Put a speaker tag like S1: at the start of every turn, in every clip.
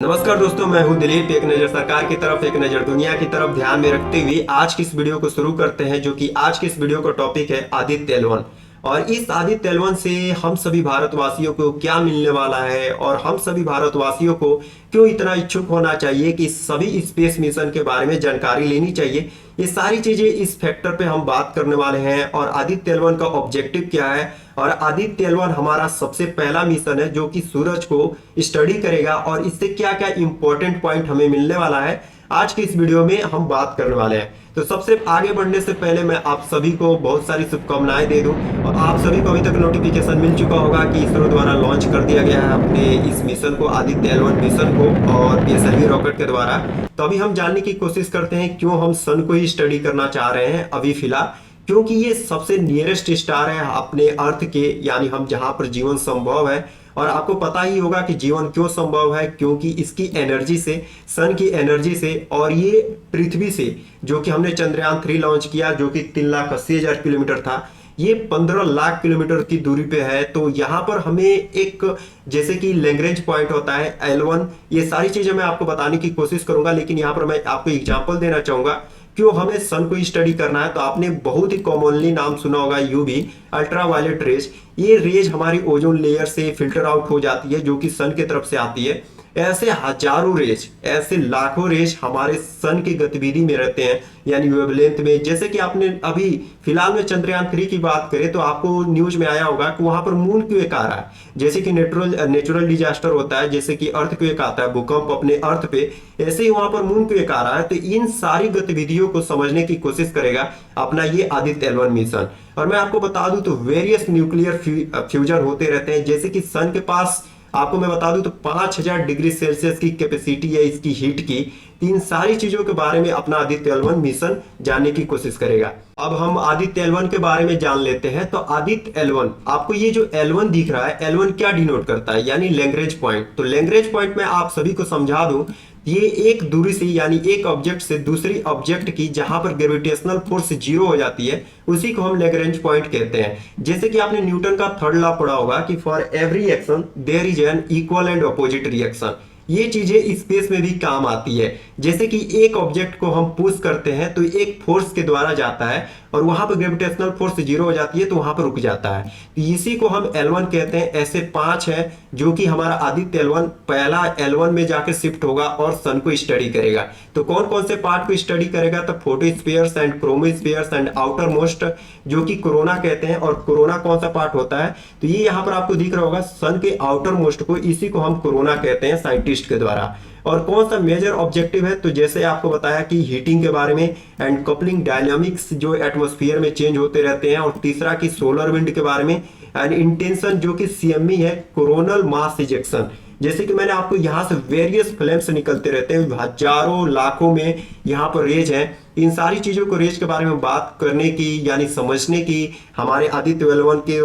S1: नमस्कार दोस्तों, मैं हूं दिलीप। एक नज़र सरकार की तरफ, एक नज़र दुनिया की तरफ ध्यान में रखते हुए आज की इस वीडियो को शुरू करते हैं, जो कि आज की इस वीडियो का टॉपिक है आदित्य एल1। और इस आदित्य एल1 से हम सभी भारतवासियों को क्या मिलने वाला है और हम सभी भारतवासियों को क्यों इतना इच्छुक होना चाहिए कि सभी स्पेस मिशन के बारे में जानकारी लेनी चाहिए। ये सारी चीजें इस फैक्टर पे हम बात करने वाले हैं। और आदित्य एल1 का ऑब्जेक्टिव क्या है, और आदित्य एल1 हमारा सबसे पहला मिशन है जो कि सूरज को स्टडी करेगा, और इससे क्या क्या इंपॉर्टेंट पॉइंट हमें मिलने वाला है आज की इस वीडियो में हम बात करने वाले हैं। तो सबसे आगे बढ़ने से पहले मैं आप सभी को बहुत सारी शुभकामनाएं दे दूं। और आप सभी को अभी तक नोटिफिकेशन मिल चुका होगा कि इसरो द्वारा लॉन्च कर दिया गया है अपने इस मिशन को, आदित्य एल1 मिशन को, और पीएसएलवी रॉकेट के द्वारा। तो अभी हम जानने की कोशिश करते हैं क्यों हम सन को ही स्टडी करना चाह रहे हैं अभी फिलहाल। क्योंकि ये सबसे नियरेस्ट स्टार है अपने अर्थ के, यानी हम जहां पर जीवन संभव है। और आपको पता ही होगा कि जीवन क्यों संभव है, क्योंकि इसकी एनर्जी से, सन की एनर्जी से, और ये पृथ्वी से जो कि हमने चंद्रयान 3 लॉन्च किया जो कि 3,80,000 किलोमीटर था, ये 15 लाख किलोमीटर की दूरी पे है। तो यहाँ पर हमें एक, जैसे कि लैग्रेंज पॉइंट होता है एल1, ये सारी चीजें मैं आपको बताने की कोशिश करूंगा। लेकिन यहाँ पर मैं आपको एग्जांपल देना चाहूंगा क्यों हमें सन को स्टडी करना है। तो आपने बहुत ही कॉमनली नाम सुना होगा यूवी, अल्ट्रावायलेट रेज। ये रेज हमारी ओजोन लेयर से फिल्टर आउट हो जाती है जो कि सन की तरफ से आती है। ऐसे हजारों रेज, ऐसे लाखों रेज हमारे सन की गतिविधि में रहते हैं, यानी वेवलेंथ में। जैसे कि आपने अभी फिलहाल में चंद्रयान 3 की बात करें तो आपको न्यूज में आया होगा कि वहां पर मून क्वेक आ रहा है। जैसे कि नेचुरल डिजास्टर होता है, जैसे कि अर्थ क्वेक आता है, भूकंप अपने अर्थ पे, ऐसे ही वहां पर मून क्वेक आ रहा है। तो इन सारी गतिविधियों को समझने की कोशिश करेगा अपना ये आदित्य एल1 मिशन। और मैं आपको बता दूं तो वेरियस न्यूक्लियर फ्यूजन होते रहते हैं। जैसे कि सन के पास, आपको मैं बता दूं तो 5000 डिग्री सेल्सियस की कैपेसिटी है इसकी हीट की। इन सारी चीजों के बारे में अपना आदित्य एल1 मिशन जानने की कोशिश करेगा। अब हम आदित्य एल1 के बारे में जान लेते हैं। तो आदित्य एल1, आपको ये जो एल1 दिख रहा है, एल1 क्या डिनोट करता है, यानी लैग्रेंज पॉइंट। तो लैग्रेंज पॉइंट में आप सभी को समझा दूं, ये एक दूरी से, यानी एक ऑब्जेक्ट से दूसरी ऑब्जेक्ट की जहां पर ग्रेविटेशनल फोर्स 0 हो जाती है, उसी को हम लैग्रेंज पॉइंट कहते हैं। जैसे कि आपने न्यूटन का थर्ड लॉ पढ़ा होगा कि for every action there is an equal and opposite reaction. ये चीजें स्पेस में भी काम आती है। जैसे कि एक ऑब्जेक्ट को हम पुश करते हैं तो एक फोर्स के द्वारा जाता है, और वहां पर ग्रेविटेशनल फोर्स 0 हो जाती है तो वहां पर रुक जाता है। तो इसी को हम एल1 कहते हैं। ऐसे 5 है जो कि हमारा आदित्य एल1 पहला एल1 में जाके शिफ्ट होगा और सन को स्टडी करेगा। तो कौन कौन से पार्ट को स्टडी करेगा, तो फोटोस्फीयर्स एंड क्रोमोस्फीयर्स एंड आउटर मोस्ट, जो कि कोरोना कहते हैं। और कोरोना कौन सा पार्ट होता है, तो ये यहाँ पर आपको दिख रहा होगा, सन के आउटर मोस्ट को, इसी को हम कोरोना कहते हैं साइंटिस्ट के द्वारा। और कौन सा मेजर ऑब्जेक्टिव है, तो जैसे आपको बताया कि हीटिंग के बारे में, एंड कपलिंग डायनामिक्स जो एटमॉस्फेयर में चेंज होते रहते हैं। और तीसरा की सोलर विंड के बारे में, एंड इंटेंशन जो कि सीएमई है, कोरोनल मास इजेक्शन। जैसे कि मैंने आपको यहाँ से वेरियस फ्लेम्स निकलते रहते हैं, हजारों लाखों में यहाँ पर रेज है। इन सारी चीजों को, रेज के बारे में बात करने की, यानी समझने की, हमारे आदित्य एल1 के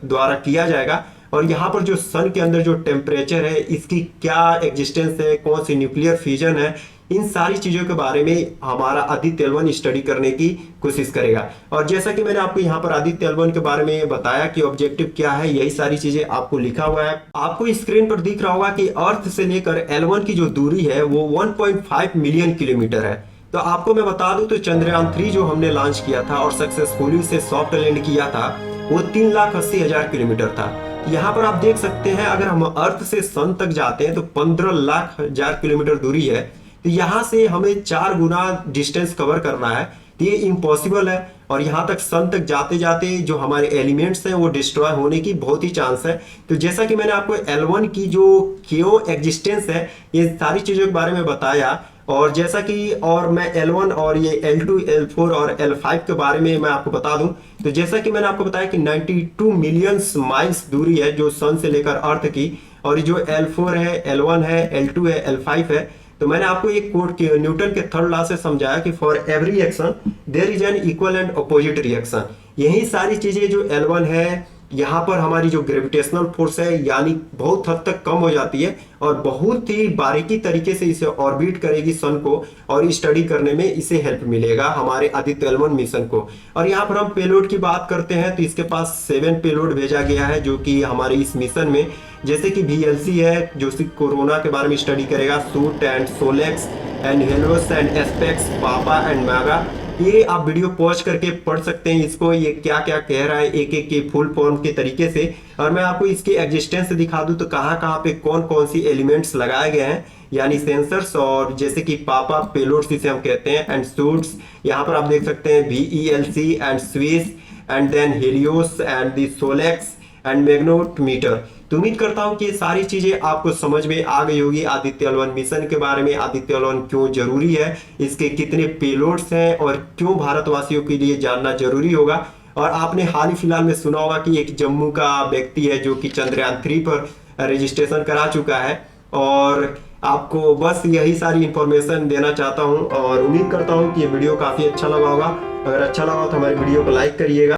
S1: द्वारा किया जाएगा। और यहाँ पर जो सन के अंदर जो टेम्परेचर है, इसकी क्या एग्जिस्टेंस है, कौन सी न्यूक्लियर फ्यूजन है, इन सारी चीजों के बारे में हमारा आदित्य एल1 स्टडी करने की कोशिश करेगा। और जैसा कि मैंने आपको यहाँ पर आदित्य एल1 के बारे में बताया कि ऑब्जेक्टिव क्या है, यही सारी चीजें आपको लिखा हुआ है। आपको स्क्रीन पर दिख रहा होगा कि अर्थ से लेकर एल1 की जो दूरी है वो 1.5 मिलियन किलोमीटर है। तो आपको मैं बता दूं तो चंद्रयान 3 जो हमने लॉन्च किया था और सक्सेसफुली उसे सॉफ्ट लैंड किया था, वो 3,80,000 किलोमीटर था। यहाँ पर आप देख सकते हैं, अगर हम अर्थ से सन तक जाते हैं तो 15,00,000 किलोमीटर दूरी है। तो यहाँ से हमें 4 गुना डिस्टेंस कवर करना है, तो ये इम्पॉसिबल है। और यहाँ तक सन तक जाते जाते जो हमारे एलिमेंट्स हैं वो डिस्ट्रॉय होने की बहुत ही चांस है। तो जैसा कि मैंने आपको एल1 की जो क्यों एग्जिस्टेंस है, ये सारी चीजों के बारे में बताया। और जैसा कि, और मैं एल1 और ये एल2, एल4 और एल5 के बारे में मैं आपको बता दूं, तो जैसा कि मैंने आपको बताया कि 92 मिलियन माइल्स दूरी है जो सन से लेकर अर्थ की। और जो एल4 है, एल1 है, एल2 है, एल5 है, तो मैंने आपको एक कोट न्यूटन के थर्ड लॉ से समझाया कि for every action there is an equal and opposite reaction. यही सारी चीजें जो एल1 है, यहाँ पर हमारी जो ग्रेविटेशनल फोर्स है यानी बहुत हद तक कम हो जाती है और बहुत ही बारीकी तरीके से इसे ऑर्बिट करेगी सन को, और स्टडी करने में इसे हेल्प मिलेगा हमारे आदित्य L1 मिशन को। और यहाँ पर हम पेलोड की बात करते हैं तो इसके पास 7 पेलोड भेजा गया है जो कि हमारे इस मिशन में, जैसे कि VLC है जो कि कोरोना के बारे में स्टडी करेगा, SUIT and SoLEXS and HELIOS and ASPEX, PAPA and MAG. ये आप वीडियो पॉज करके पढ़ सकते हैं इसको, ये क्या क्या कह रहा है एक एक के फुल फॉर्म के तरीके से। और मैं आपको इसके एग्जिस्टेंस दिखा दूं तो कहाँ कहाँ पे कौन कौन सी एलिमेंट्स लगाए गए हैं, यानी सेंसर्स, और जैसे कि पापा पेलोड्स जिसे हम कहते हैं, एंड सूट्स। यहाँ पर आप देख सकते हैं VELC एंड स्विस and then HELIOS and the SoLEXS and magnetometer. तो उम्मीद करता हूं कि ये सारी चीजें आपको समझ में आ गई होगी आदित्य L1 मिशन के बारे में, आदित्य L1 क्यों जरूरी है, इसके कितने पेलोड्स हैं और क्यों भारतवासियों के लिए जानना जरूरी होगा। और आपने हाल ही फिलहाल में सुना होगा कि एक जम्मू का व्यक्ति है जो कि चंद्रयान 3 पर रजिस्ट्रेशन करा चुका है। और आपको बस यही सारी इंफॉर्मेशन देना चाहता हूं और उम्मीद करता हूं कि ये वीडियो काफी अच्छा लगा होगा। अगर अच्छा लगा तो हमारे वीडियो को लाइक करिएगा।